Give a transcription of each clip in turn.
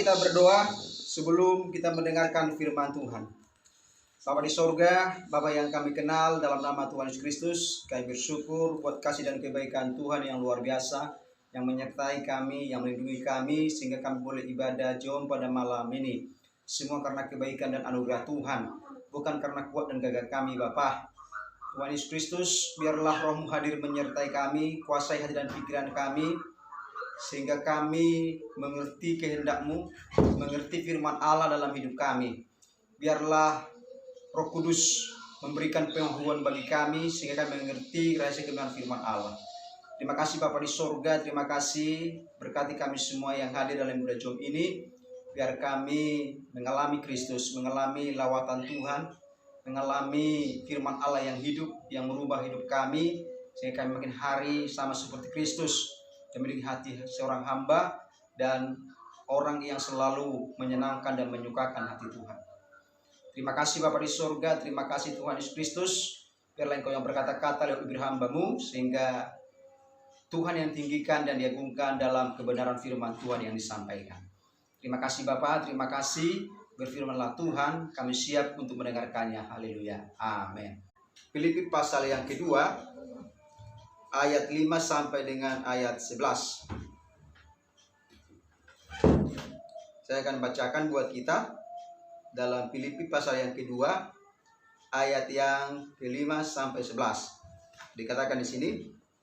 kita berdoa sebelum kita mendengarkan firman Tuhan. Bapa di sorga, Bapa yang kami kenal, dalam nama Tuhan Yesus Kristus, kami bersyukur buat kasih dan kebaikan Tuhan yang luar biasa, yang menyertai kami, yang melindungi kami, sehingga kami boleh ibadah jom pada malam ini. Semua karena kebaikan dan anugerah Tuhan, bukan karena kuat dan gagah kami, Bapa. Tuhan Yesus Kristus, biarlah Roh-Mu hadir menyertai kami, kuasai hati dan pikiran kami, sehingga kami mengerti kehendak-Mu, mengerti firman Allah dalam hidup kami. Biarlah Roh Kudus memberikan pengetahuan bagi kami, sehingga kami mengerti rahasia kebenaran firman Allah. Terima kasih Bapa di sorga, terima kasih, berkati kami semua yang hadir dalam ibadah jom ini. Biar kami mengalami Kristus, mengalami lawatan Tuhan, mengalami firman Allah yang hidup, yang merubah hidup kami, sehingga kami makin hari sama seperti Kristus, yang memiliki hati seorang hamba dan orang yang selalu menyenangkan dan menyukakan hati Tuhan. Terima kasih Bapa di sorga, terima kasih Tuhan Yesus Kristus. Biarlah Engkau yang berkata-kata lewat bibir hamba-Mu, sehingga Tuhan yang tinggikan dan diagungkan dalam kebenaran firman Tuhan yang disampaikan. Terima kasih Bapa, terima kasih. Berfirmanlah Tuhan, kami siap untuk mendengarkannya. Haleluya. Amin. Filipi pasal yang kedua, ayat 5 sampai dengan ayat 11. Saya akan bacakan buat kita dalam Filipi pasal yang kedua, ayat yang ke-5 sampai 11. Dikatakan di sini,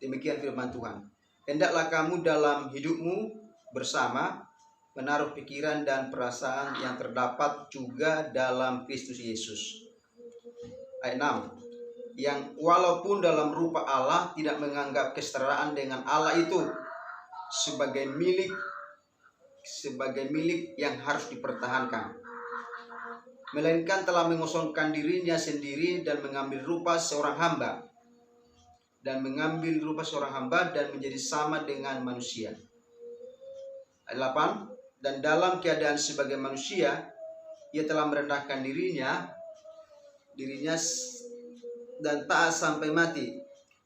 demikian firman Tuhan. Hendaklah kamu dalam hidupmu bersama menaruh pikiran dan perasaan yang terdapat juga dalam Kristus Yesus. Ayat 6. Yang walaupun dalam rupa Allah tidak menganggap kesetaraan dengan Allah itu sebagai milik yang harus dipertahankan, melainkan telah mengosongkan dirinya sendiri dan mengambil rupa seorang hamba dan menjadi sama dengan manusia. Ayat 8. Dan dalam keadaan sebagai manusia, ia telah merendahkan dirinya dan taat sampai mati,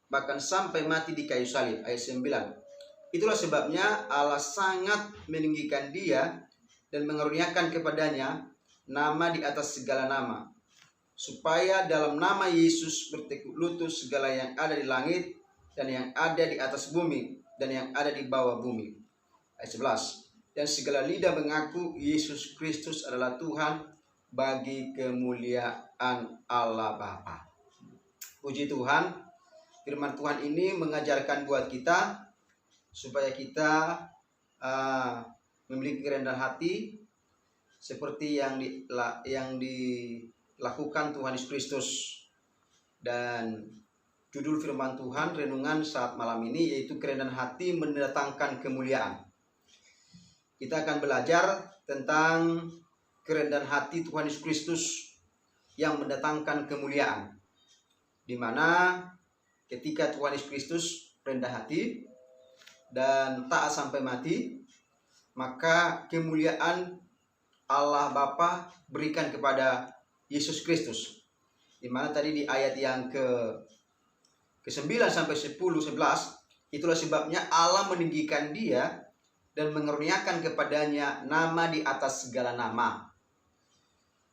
bahkan sampai mati di kayu salib. Ayat 9. Itulah sebabnya Allah sangat meninggikan dia dan mengaruniakan kepadanya nama di atas segala nama, supaya dalam nama Yesus bertekuk lutut segala yang ada di langit dan yang ada di atas bumi dan yang ada di bawah bumi. Ayat 11. Dan segala lidah mengaku Yesus Kristus adalah Tuhan, bagi kemuliaan Allah Bapa. Puji Tuhan, firman Tuhan ini mengajarkan buat kita supaya kita memiliki kerendahan hati seperti yang dilakukan Tuhan Yesus Kristus. Dan judul firman Tuhan renungan saat malam ini yaitu kerendahan hati mendatangkan kemuliaan. Kita akan belajar tentang kerendahan hati Tuhan Yesus Kristus yang mendatangkan kemuliaan, di mana ketika Tuhan Yesus Kristus rendah hati dan taat sampai mati, maka kemuliaan Allah Bapa berikan kepada Yesus Kristus. Di mana tadi di ayat yang ke-9 sampai 10, 11, itulah sebabnya Allah meninggikan dia dan mengaruniakan kepadanya nama di atas segala nama,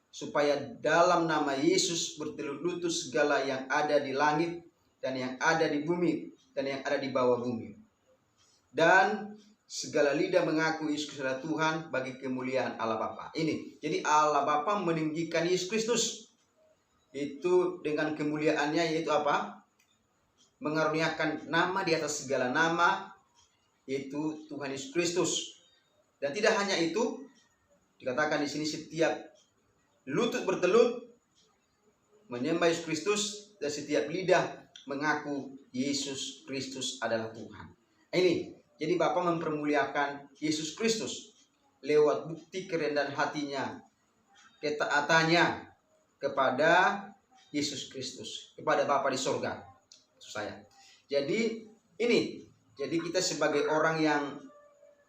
supaya dalam nama Yesus bertelut lutut segala yang ada di langit dan yang ada di bumi dan yang ada di bawah bumi, dan segala lidah mengaku Yesus adalah Tuhan, bagi kemuliaan Allah Bapa. Ini, jadi Allah Bapa meninggikan Yesus Kristus itu dengan kemuliaannya, yaitu apa? Mengaruniakan nama di atas segala nama, yaitu Tuhan Yesus Kristus. Dan tidak hanya itu, dikatakan di sini setiap lutut bertelut menyembah Yesus Kristus dan setiap lidah mengaku Yesus Kristus adalah Tuhan. Ini, jadi Bapa mempermuliakan Yesus Kristus lewat bukti kerendahan hatinya, ketaatannya kepada Yesus Kristus, kepada Bapa di sorga. Maksud saya. Jadi ini, jadi kita sebagai orang yang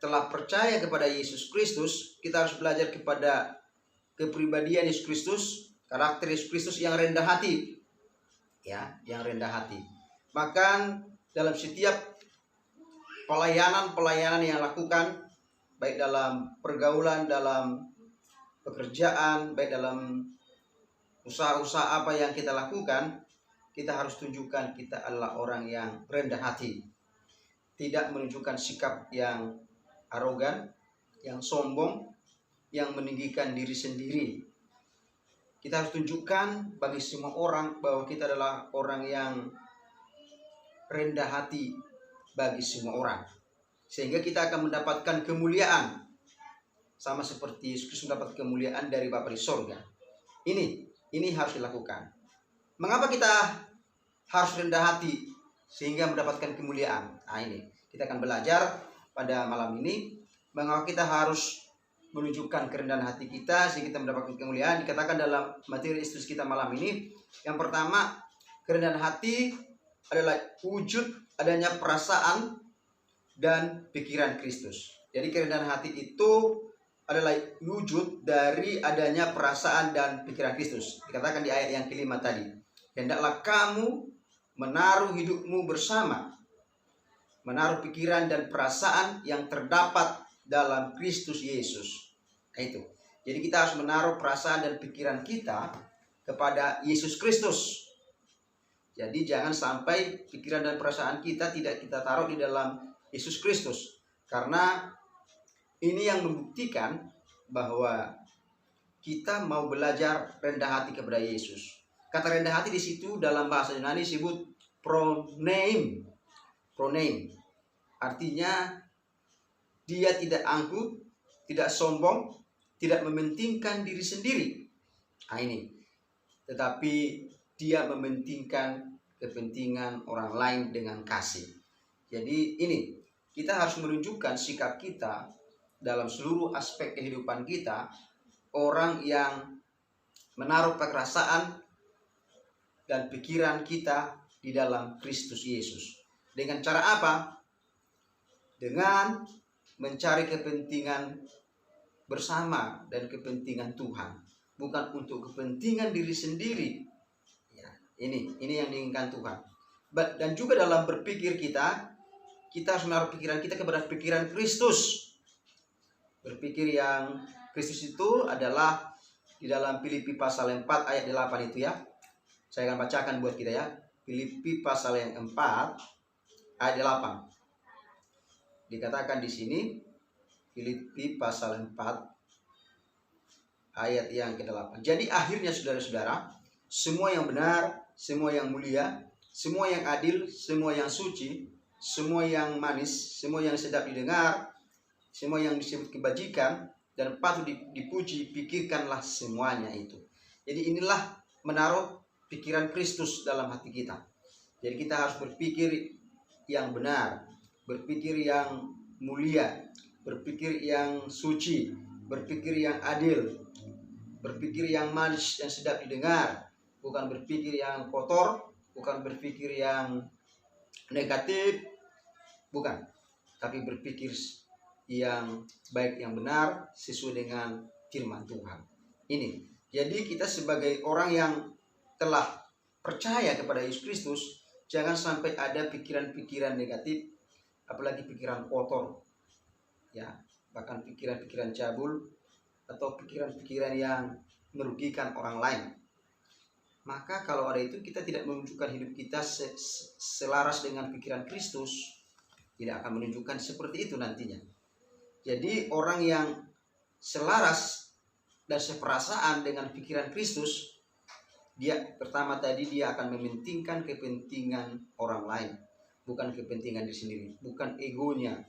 telah percaya kepada Yesus Kristus, kita harus belajar kepada kepribadian Yesus Kristus, karakter Yesus Kristus yang rendah hati. Ya, yang rendah hati. Bahkan dalam setiap pelayanan yang lakukan, baik dalam pergaulan, dalam pekerjaan, baik dalam usaha-usaha apa yang kita lakukan, kita harus tunjukkan kita adalah orang yang rendah hati. Tidak menunjukkan sikap yang arogan, yang sombong, yang meninggikan diri sendiri. Kita harus tunjukkan bagi semua orang bahwa kita adalah orang yang rendah hati bagi semua orang. Sehingga kita akan mendapatkan kemuliaan. Sama seperti Yesus Kristus mendapat kemuliaan dari Bapa di sorga. Ini harus dilakukan. Mengapa kita harus rendah hati sehingga mendapatkan kemuliaan? Nah, ini kita akan belajar pada malam ini. Mengapa kita harus menunjukkan kerendahan hati kita sehingga kita mendapatkan kemuliaan? Dikatakan dalam materi Yesus kita malam ini. Yang pertama, kerendahan hati adalah wujud adanya perasaan dan pikiran Kristus. Jadi kerendahan hati itu adalah wujud dari adanya perasaan dan pikiran Kristus. Dikatakan di ayat yang kelima tadi, hendaklah kamu menaruh hidupmu bersama, menaruh pikiran dan perasaan yang terdapat dalam Kristus Yesus. Nah, itu. Jadi kita harus menaruh perasaan dan pikiran kita kepada Yesus Kristus. Jadi jangan sampai pikiran dan perasaan kita tidak kita taruh di dalam Yesus Kristus. Karena ini yang membuktikan bahwa kita mau belajar rendah hati kepada Yesus. Kata rendah hati di situ dalam bahasa Yunani disebut proneim. Proneim. Artinya dia tidak angkuh, tidak sombong, tidak mementingkan diri sendiri. Nah, ini. Tetapi dia mementingkan kepentingan orang lain dengan kasih. Jadi ini kita harus menunjukkan sikap kita dalam seluruh aspek kehidupan kita, orang yang menaruh perasaan dan pikiran kita di dalam Kristus Yesus. Dengan cara apa? Dengan mencari kepentingan bersama dan kepentingan Tuhan, bukan untuk kepentingan diri sendiri. Ya, ini yang diinginkan Tuhan. Dan juga dalam berpikir kita harus menaruh pikiran kita kepada pikiran Kristus. Berpikir yang Kristus itu adalah di dalam Filipi pasal 4 ayat 8 itu ya. Saya akan bacakan buat kita ya. Filipi pasal yang 4 ayat 8. Dikatakan di sini Filipi pasal 4 ayat yang ke-8. Jadi akhirnya saudara-saudara, semua yang benar, semua yang mulia, semua yang adil, semua yang suci, semua yang manis, semua yang sedap didengar, semua yang disebut kebajikan dan patut dipuji, pikirkanlah semuanya itu. Jadi inilah menaruh pikiran Kristus dalam hati kita. Jadi kita harus berpikir yang benar, berpikir yang mulia, berpikir yang suci, berpikir yang adil, berpikir yang manis dan sedap didengar, bukan berpikir yang kotor, bukan berpikir yang negatif, bukan, tapi berpikir yang baik, yang benar, sesuai dengan firman Tuhan. Ini. Jadi kita sebagai orang yang telah percaya kepada Yesus Kristus, jangan sampai ada pikiran-pikiran negatif, apalagi pikiran kotor. Ya, bahkan pikiran-pikiran cabul atau pikiran-pikiran yang merugikan orang lain. Maka kalau ada itu, kita tidak menunjukkan hidup kita selaras dengan pikiran Kristus, tidak akan menunjukkan seperti itu nantinya. Jadi orang yang selaras dan seperasaan dengan pikiran Kristus, dia pertama tadi dia akan mementingkan kepentingan orang lain, bukan kepentingan diri sendiri, bukan egonya.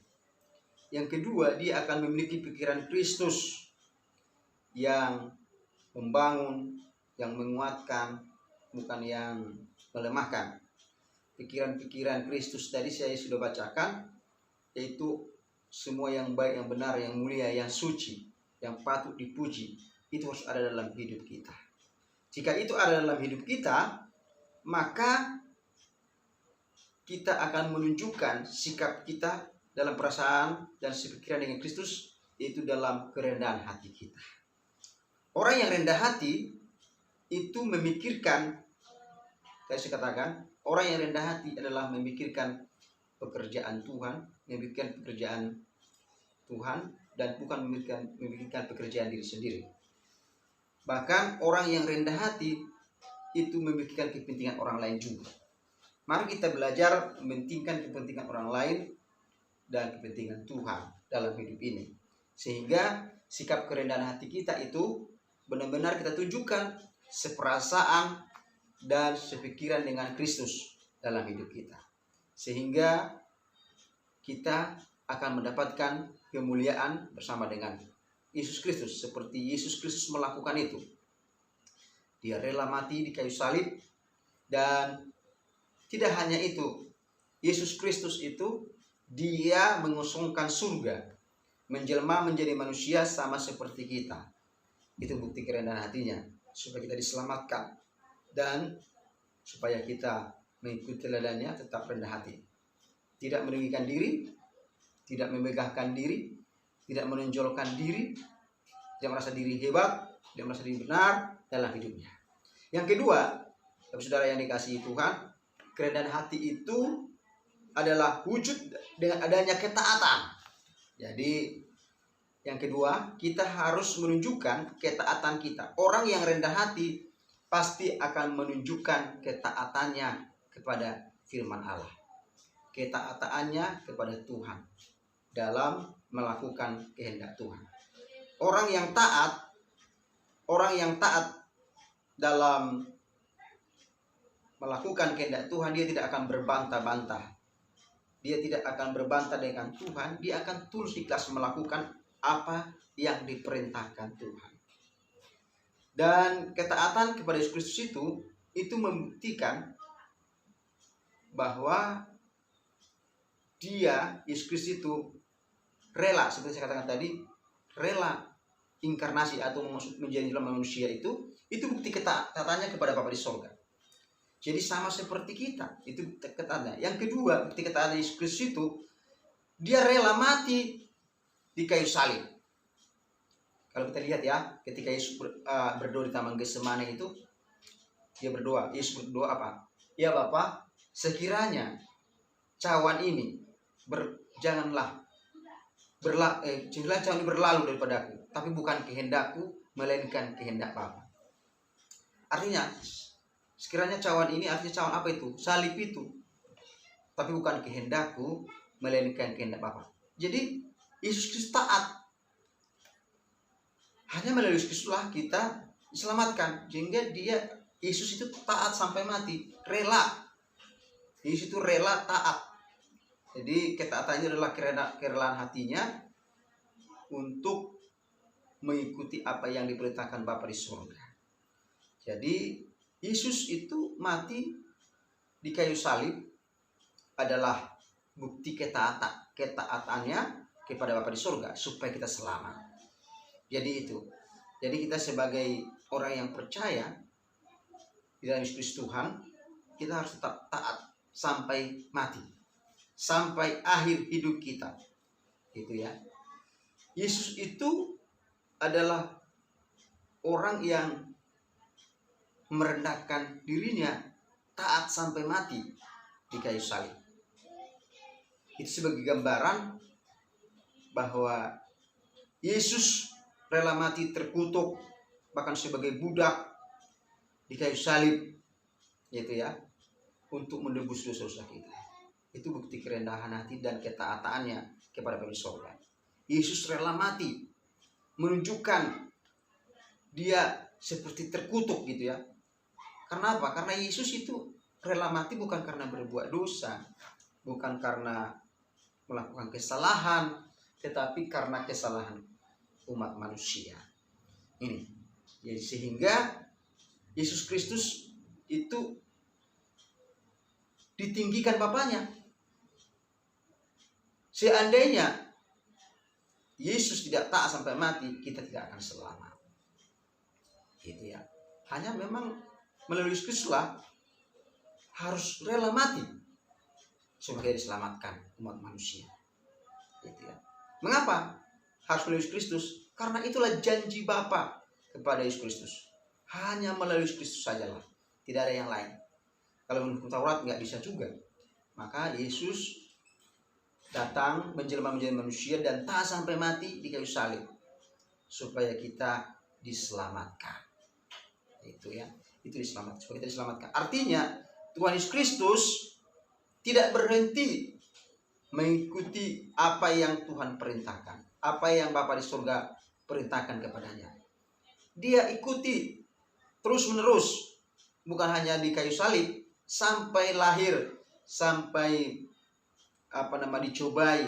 Yang kedua, dia akan memiliki pikiran Kristus yang membangun, yang menguatkan, bukan yang melemahkan. Pikiran-pikiran Kristus tadi saya sudah bacakan, yaitu semua yang baik, yang benar, yang mulia, yang suci, yang patut dipuji, itu harus ada dalam hidup kita. Jika itu ada dalam hidup kita, maka kita akan menunjukkan sikap kita dalam perasaan dan sepikiran dengan Kristus, yaitu dalam kerendahan hati kita. Orang yang rendah hati itu memikirkan, saya katakan, orang yang rendah hati adalah memikirkan pekerjaan Tuhan, memikirkan pekerjaan Tuhan, dan bukan memikirkan pekerjaan diri sendiri. Bahkan orang yang rendah hati itu memikirkan kepentingan orang lain juga. Mari kita belajar mementingkan kepentingan orang lain dan kepentingan Tuhan dalam hidup ini. Sehingga sikap kerendahan hati kita itu benar-benar kita tunjukkan seperasaan dan sepikiran dengan Kristus dalam hidup kita. Sehingga kita akan mendapatkan kemuliaan bersama dengan Yesus Kristus, seperti Yesus Kristus melakukan itu. Dia rela mati di kayu salib, dan tidak hanya itu, Yesus Kristus itu dia mengosongkan surga, menjelma menjadi manusia sama seperti kita. Itu bukti kerendahan hatinya, supaya kita diselamatkan dan supaya kita mengikuti teladannya, tetap rendah hati, tidak meninggikan diri, tidak memegahkan diri, tidak menonjolkan diri, tidak merasa diri hebat, tidak merasa diri benar dalam hidupnya. Yang kedua, saudara yang dikasihi Tuhan, kerendahan hati itu adalah wujud dengan adanya ketaatan. Jadi yang kedua, kita harus menunjukkan ketaatan kita. Orang yang rendah hati pasti akan menunjukkan ketaatannya kepada firman Allah, ketaatannya kepada Tuhan dalam melakukan kehendak Tuhan. Orang yang taat dalam melakukan kehendak Tuhan, dia tidak akan berbantah-bantah. Dia tidak akan berbantah dengan Tuhan, dia akan tulus ikhlas melakukan apa yang diperintahkan Tuhan. Dan ketaatan kepada Yesus Kristus itu membuktikan bahwa dia, Yesus Kristus itu rela, seperti saya katakan tadi, rela inkarnasi atau menjadi manusia itu bukti ketaatannya kepada Bapa di sorga. Jadi sama seperti kita, itu ketaatan. Yang kedua, bukti ketaatan Yesus Kristus itu dia rela mati di kayu salib. Kalau kita lihat ya, ketika Yesus berdoa di Taman Getsemani itu, dia berdoa. Yesus berdoa apa? Ya Bapa, sekiranya cawan ini janganlah cawan ini berlalu daripadaku, tapi bukan kehendakku, melainkan kehendak Bapa. Artinya, sekiranya cawan ini, artinya cawan apa itu? Salib itu. Tapi bukan kehendakku, melainkan kehendak Bapa. Jadi Yesus Kristus taat. Hanya melalui Yesus Kristuslah kita diselamatkan. Sehingga Yesus itu taat sampai mati, rela. Yesus itu rela taat. Jadi ketaatannya adalah kerelaan hatinya untuk mengikuti apa yang diperintahkan Bapa di surga. Jadi Yesus itu mati di kayu salib adalah bukti ketaatannya kepada Bapa di surga supaya kita selamat. Jadi itu. Jadi kita sebagai orang yang percaya di dalam Yesus Kristus Tuhan, kita harus tetap taat sampai mati, sampai akhir hidup kita. Gitu ya. Yesus itu adalah orang yang merendahkan dirinya, taat sampai mati di kayu salib. Itu sebagai gambaran bahwa Yesus rela mati terkutuk, bahkan sebagai budak di kayu salib, gitu ya, untuk menebus dosa-dosa kita. Itu bukti kerendahan hati dan ketaatannya kepada Bapa di sorga. Yesus rela mati, menunjukkan dia seperti terkutuk, gitu ya. Karena apa? Karena Yesus itu rela mati bukan karena berbuat dosa, bukan karena melakukan kesalahan, tetapi karena kesalahan umat manusia. Ini. Jadi sehingga Yesus Kristus itu ditinggikan Bapanya. Seandainya Yesus tidak taat sampai mati, kita tidak akan selamat. Gitu ya. Hanya memang melalui Yesus Kristuslah harus rela mati supaya diselamatkan umat manusia. Gitu ya. Mengapa harus melalui Yesus Kristus? Karena itulah janji Bapa kepada Yesus Kristus. Hanya melalui Yesus Kristus sajalah, tidak ada yang lain. Kalau menurut Taurat nggak bisa juga. Maka Yesus datang menjelma menjadi manusia dan taat sampai mati di kayu salib supaya kita diselamatkan. Itu ya, itu diselamatkan, supaya kita diselamatkan. Artinya Tuhan Yesus Kristus tidak berhenti mengikuti apa yang Tuhan perintahkan, apa yang Bapa di surga perintahkan kepadanya. Dia ikuti terus menerus, bukan hanya di kayu salib, sampai lahir, sampai dicobai.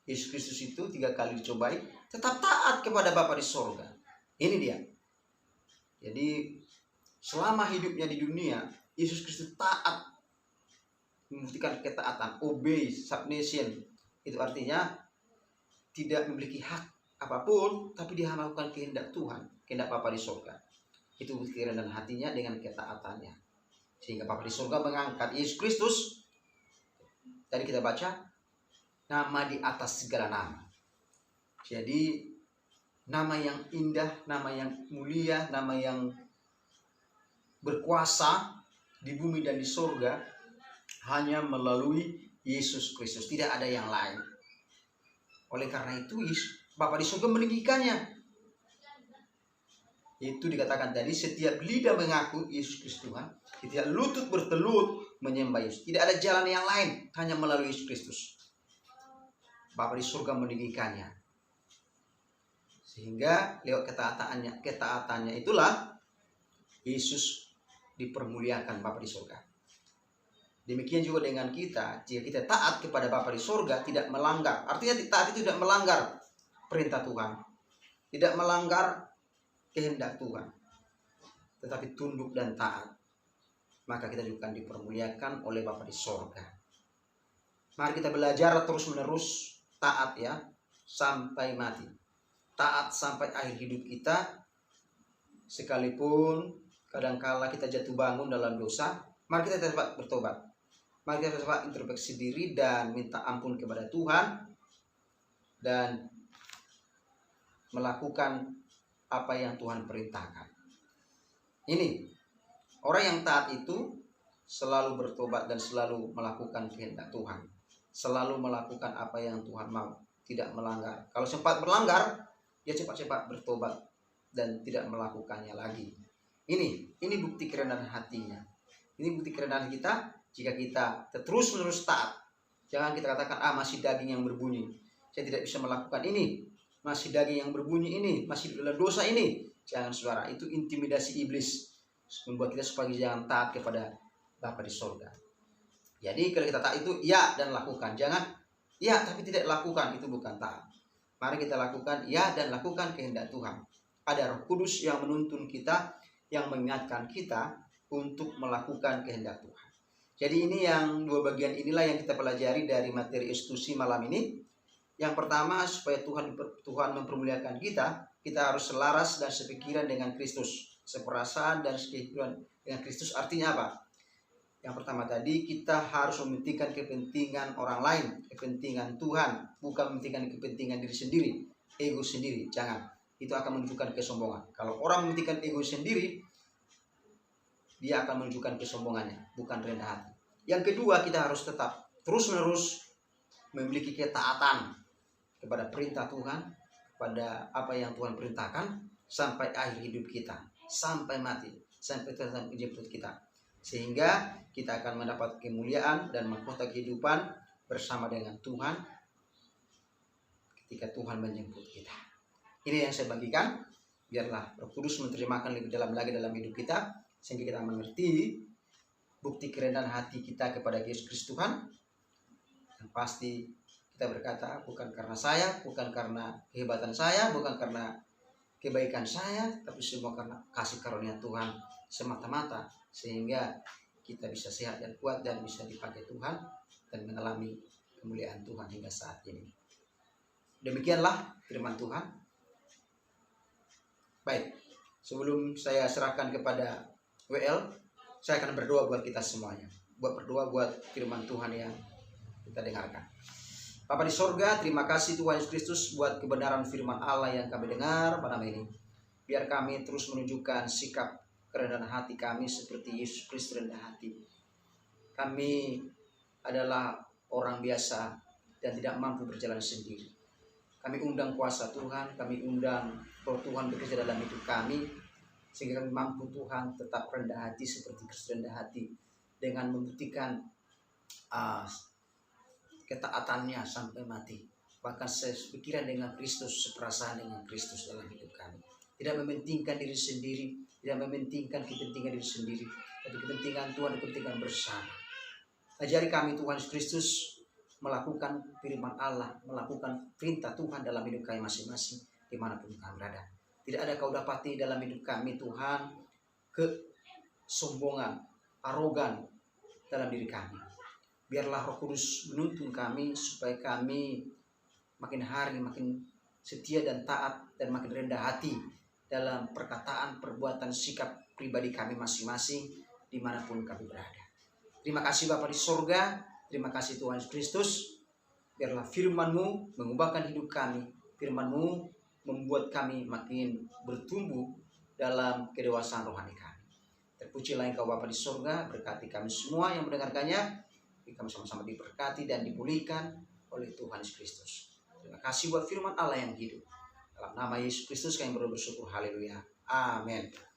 Yesus Kristus itu 3 kali dicobai, tetap taat kepada Bapa di surga. Ini dia. Jadi selama hidupnya di dunia, Yesus Kristus taat, membuktikan ketaatan, obey, submission. Itu artinya tidak memiliki hak apapun, tapi dia melakukan kehendak Tuhan, kehendak Bapa di surga. Itu bukti kerendahan hatinya dengan ketaatannya. Sehingga Bapa di surga mengangkat Yesus Kristus. Tadi kita baca, nama di atas segala nama. Jadi nama yang indah, nama yang mulia, nama yang berkuasa di bumi dan di surga hanya melalui Yesus Kristus. Tidak ada yang lain. Oleh karena itu Bapa di surga meninggikannya. Itu dikatakan tadi, setiap lidah mengaku Yesus Kristus Tuhan, setiap lutut bertelut menyembah Yesus. Tidak ada jalan yang lain, hanya melalui Yesus Kristus. Bapa di surga meninggikannya. Sehingga lewat ketaatannya itulah Yesus dipermuliakan Bapa di surga. Demikian juga dengan kita, jika kita taat kepada Bapa di surga, tidak melanggar. Artinya taat itu tidak melanggar perintah Tuhan, tidak melanggar kehendak Tuhan, tetapi tunduk dan taat, maka kita juga akan dipermuliakan oleh Bapa di surga. Mari kita belajar terus menerus taat ya, sampai mati. Taat sampai akhir hidup kita. Sekalipun kadangkala kita jatuh bangun dalam dosa, mari kita tetap bertobat. Mari kita tetap introspeksi diri dan minta ampun kepada Tuhan, dan melakukan apa yang Tuhan perintahkan. Ini orang yang taat itu selalu bertobat dan selalu melakukan kehendak Tuhan, selalu melakukan apa yang Tuhan mau, tidak melanggar. Kalau sempat melanggar, dia cepat-cepat bertobat dan tidak melakukannya lagi. Ini bukti kerendahan hatinya. Ini bukti kerendahan kita jika kita terus menerus taat. Jangan kita katakan, masih daging yang berbunyi, saya tidak bisa melakukan ini, masih daging yang berbunyi ini, masih dalam dosa ini. Jangan saudara, itu intimidasi iblis, membuat kita supaya jangan taat kepada Bapa di surga. Jadi kalau kita taat itu ya dan lakukan, jangan ya tapi tidak lakukan, itu bukan taat. Mari kita lakukan ya dan lakukan kehendak Tuhan. Ada Roh Kudus yang menuntun kita, yang mengingatkan kita untuk melakukan kehendak Tuhan. Jadi ini yang dua bagian inilah yang kita pelajari dari materi institusi malam ini. Yang pertama, supaya Tuhan mempermuliakan kita harus selaras dan sepikiran dengan Kristus, seperasaan dan sepikiran dengan Kristus. Artinya apa? Yang pertama tadi, kita harus mementingkan kepentingan orang lain, kepentingan Tuhan, bukan mementingkan kepentingan diri sendiri, ego sendiri. Jangan, itu akan menunjukkan kesombongan. Kalau orang mementingkan ego sendiri, dia akan menunjukkan kesombongannya, bukan rendah hati. Yang kedua, kita harus tetap terus-menerus memiliki ketaatan kepada perintah Tuhan, pada apa yang Tuhan perintahkan sampai akhir hidup kita, sampai mati, sampai Tuhan menjemput kita, sehingga kita akan mendapat kemuliaan dan mahkota kehidupan bersama dengan Tuhan ketika Tuhan menjemput kita. Ini yang saya bagikan. Biarlah Roh Kudus menerjemahkan lebih dalam lagi dalam hidup kita, sehingga kita mengerti bukti kerendahan hati kita kepada Yesus Kristus Tuhan. Yang pasti kita berkata, bukan karena saya, bukan karena kehebatan saya, bukan karena kebaikan saya, tapi semua karena kasih karunia Tuhan semata-mata, sehingga kita bisa sehat dan kuat dan bisa dipakai Tuhan dan mengalami kemuliaan Tuhan hingga saat ini. Demikianlah firman Tuhan. Baik, sebelum saya serahkan kepada WL, saya akan berdoa buat kita semuanya. Berdoa buat firman Tuhan yang kita dengarkan. Bapa di sorga, terima kasih Tuhan Yesus Kristus buat kebenaran firman Allah yang kami dengar pada malam ini. Biar kami terus menunjukkan sikap kerendahan hati kami seperti Yesus Kristus rendah hati. Kami adalah orang biasa, dan tidak mampu berjalan sendiri. Kami undang kuasa Tuhan, kami undang Roh Tuhan bekerja dalam hidup kami, sehingga kami mampu Tuhan tetap rendah hati seperti Kristus rendah hati, dengan membuktikan ketaatannya sampai mati, bahkan sepikiran dengan Kristus, seperasaan dengan Kristus dalam hidup kami. Tidak mementingkan diri sendiri, tidak mementingkan kepentingan diri sendiri, tapi kepentingan Tuhan dan kepentingan bersama. Ajari kami Tuhan Kristus melakukan firman Allah, melakukan perintah Tuhan dalam hidup kami masing-masing dimanapun kami berada. Tidak ada kau dapati dalam hidup kami Tuhan kesombongan, arogan dalam diri kami. Biarlah Roh Kudus menuntun kami supaya kami makin hari makin setia dan taat dan makin rendah hati dalam perkataan, perbuatan, sikap pribadi kami masing-masing dimanapun kami berada. Terima kasih Bapa di sorga, terima kasih Tuhan Yesus Kristus. Biarlah firman-Mu mengubahkan hidup kami, firman-Mu membuat kami makin bertumbuh dalam kedewasaan rohani kami. Terpujilah Engkau Bapa di sorga, berkati kami semua yang mendengarkannya. Kami sama-sama diberkati dan dipulihkan oleh Tuhan Yesus Kristus. Terima kasih buat firman Allah yang hidup. Dalam nama Yesus Kristus kami bersyukur. Haleluya. Amin.